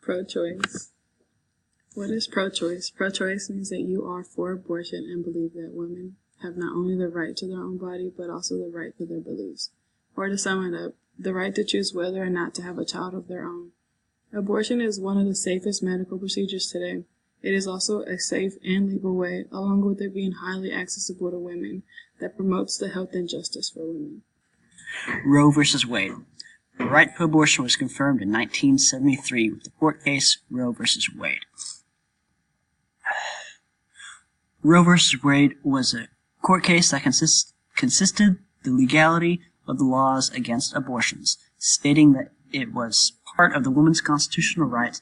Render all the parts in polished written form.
Pro-choice. What is pro-choice? Pro-choice means that you are for abortion and believe that women have not only the right to their own body, but also the right to their beliefs. Or to sum it up, the right to choose whether or not to have a child of their own. Abortion is one of the safest medical procedures today. It is also a safe and legal way, along with it being highly accessible to women, that promotes the health and justice for women. Roe v. Wade. The right to abortion was confirmed in 1973 with the court case Roe v. Wade. Roe v. Wade was a court case that consisted the legality of the laws against abortions, stating that it was part of the woman's constitutional right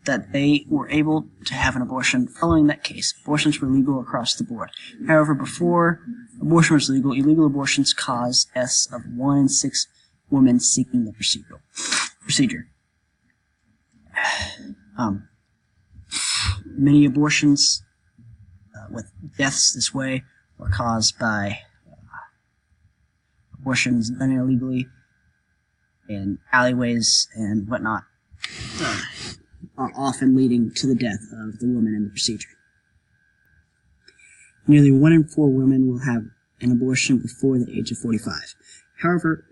that they were able to have an abortion. Following that case, abortions were legal across the board. However, before abortion was legal, illegal abortions caused deaths of 1 in 6 women seeking the procedure. Many abortions with deaths this way were caused by abortions done illegally in alleyways and whatnot, are often leading to the death of the woman in the procedure. Nearly 1 in 4 women will have an abortion before the age of 45. However,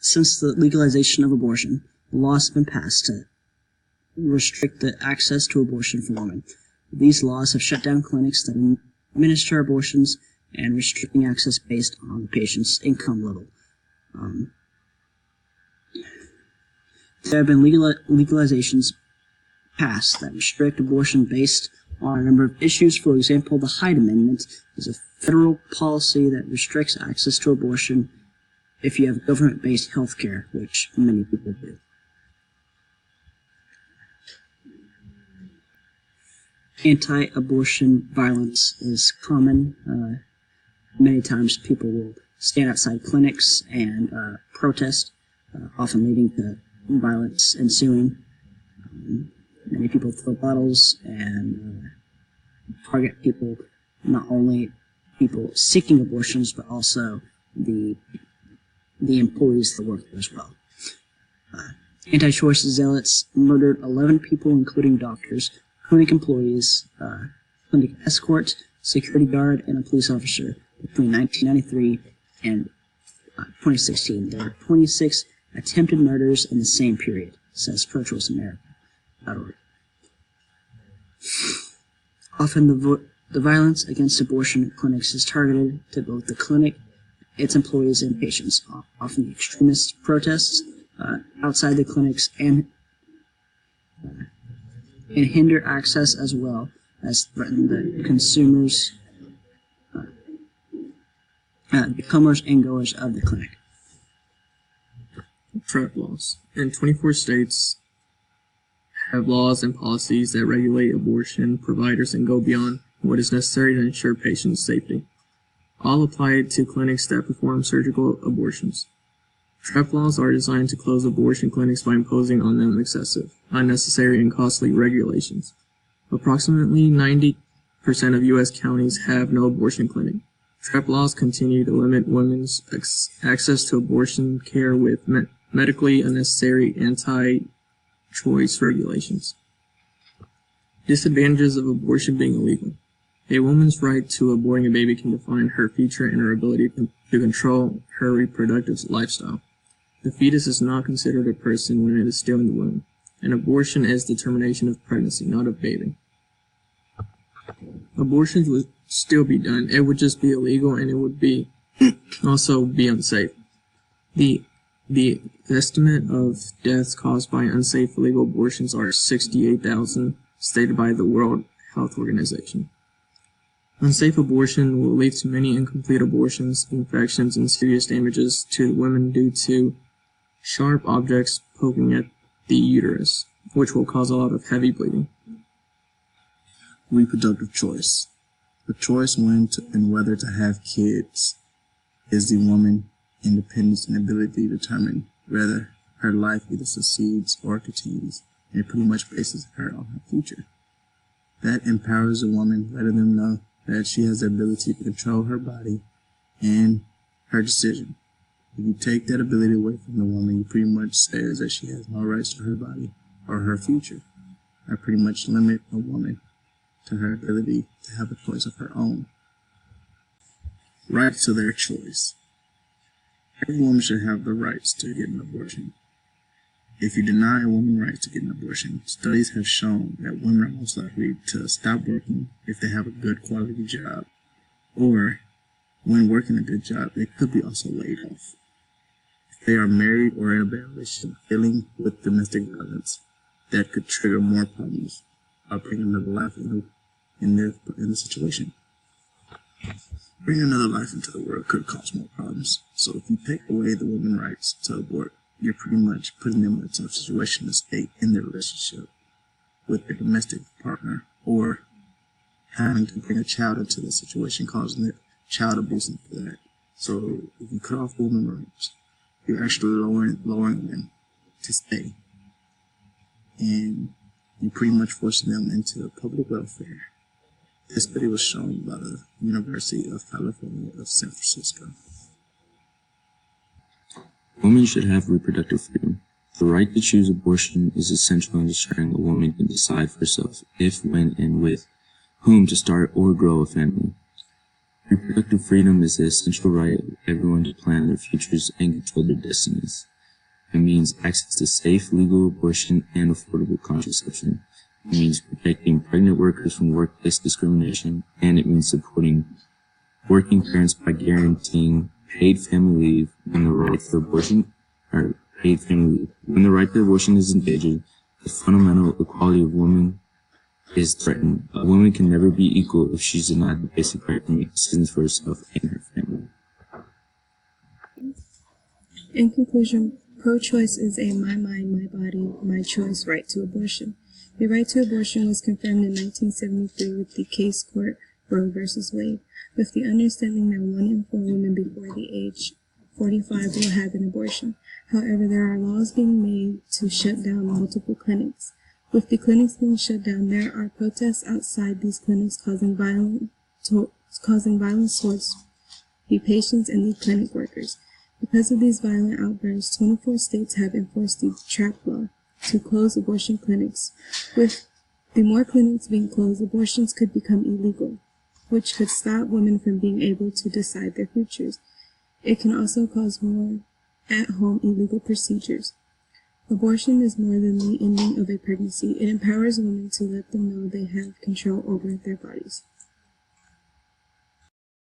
since the legalization of abortion, laws have been passed to restrict the access to abortion for women. These laws have shut down clinics that administer abortions and restricting access based on the patient's income level. There have been legalizations passed that restrict abortion based on a number of issues. For example, the Hyde Amendment is a federal policy that restricts access to abortion if you have government-based health care, which many people do. Anti-abortion violence is common. Many times people will stand outside clinics and protest, often leading to violence ensuing. Many people throw bottles and target people, not only people seeking abortions, but also the employees that work there as well. Anti-choice zealots murdered 11 people, including doctors, clinic employees, clinic escort, security guard, and a police officer between 1993 and 2016. There were 26 attempted murders in the same period, says ProChoiceAmerica.org. Often the violence against abortion clinics is targeted to both the clinic, its employees, and patients. Often the extremist protests outside the clinics and hinder access, as well as threaten the consumers, the comers and goers of the clinic. Trap laws. In 24 states have laws and policies that regulate abortion providers and go beyond what is necessary to ensure patient safety. All apply to clinics that perform surgical abortions. Trap laws are designed to close abortion clinics by imposing on them excessive, unnecessary, and costly regulations. Approximately 90% of U.S. counties have no abortion clinic. Trap laws continue to limit women's access to abortion care with medically unnecessary anti-choice regulations. Disadvantages of abortion being illegal. A woman's right to aborting a baby can define her future and her ability to control her reproductive lifestyle. The fetus is not considered a person when it is still in the womb. An abortion is the termination of pregnancy, not of baby. Abortions would still be done. It would just be illegal, and it would be also be unsafe. The estimate of deaths caused by unsafe illegal abortions are 68,000, stated by the World Health Organization. Unsafe abortion will lead to many incomplete abortions, infections, and serious damages to the women due to sharp objects poking at the uterus, which will cause a lot of heavy bleeding. Reproductive choice. The choice when and whether to have kids is the woman's independence and ability to determine whether her life either succeeds or continues, and it pretty much bases her on her future. That empowers a woman, letting them know that she has the ability to control her body and her decision. If you take that ability away from the woman, you pretty much says that she has no rights to her body or her future. I pretty much limit a woman to her ability to have a choice of her own. Right to their choice. Every woman should have the rights to get an abortion. If you deny a woman rights to get an abortion, studies have shown that women are most likely to stop working if they have a good quality job, or when working a good job, they could be also laid off. If they are married or in a bad relationship dealing with domestic violence, that could trigger more problems by bringing another life in the situation. Bringing another life into the world could cause more problems. So if you take away the women's rights to abort, you're pretty much putting them in a tough situation to stay in their relationship with their domestic partner, or having to bring a child into the situation, causing it child abuse and that. So if you cut off the women's rights, you're actually lowering them to stay. And you're pretty much forcing them into public welfare. This study was shown by the University of California of San Francisco. Women should have reproductive freedom. The right to choose abortion is essential in ensuring a woman can decide for herself if, when, and with whom to start or grow a family. Reproductive freedom is the essential right of everyone to plan their futures and control their destinies. It means access to safe, legal abortion and affordable contraception. It means protecting pregnant workers from workplace discrimination, and it means supporting working parents by guaranteeing paid family leave when the right to abortion when the right to abortion is endangered. The fundamental equality of women is threatened. A woman can never be equal if she's denied the basic right to make decisions for herself and her family. In conclusion, pro-choice is a my mind, my body, my choice right to abortion. The right to abortion was confirmed in 1973 with the case court Roe v. Wade, with the understanding that 1 in 4 women before the age 45 will have an abortion. However, there are laws being made to shut down multiple clinics. With the clinics being shut down, there are protests outside these clinics causing violence towards the patients and the clinic workers. Because of these violent outbursts, 24 states have enforced the trap law to close abortion clinics. With the more clinics being closed, abortions could become illegal, which could stop women from being able to decide their futures. It can also cause more at-home illegal procedures. Abortion is more than the ending of a pregnancy. It empowers women to let them know they have control over their bodies.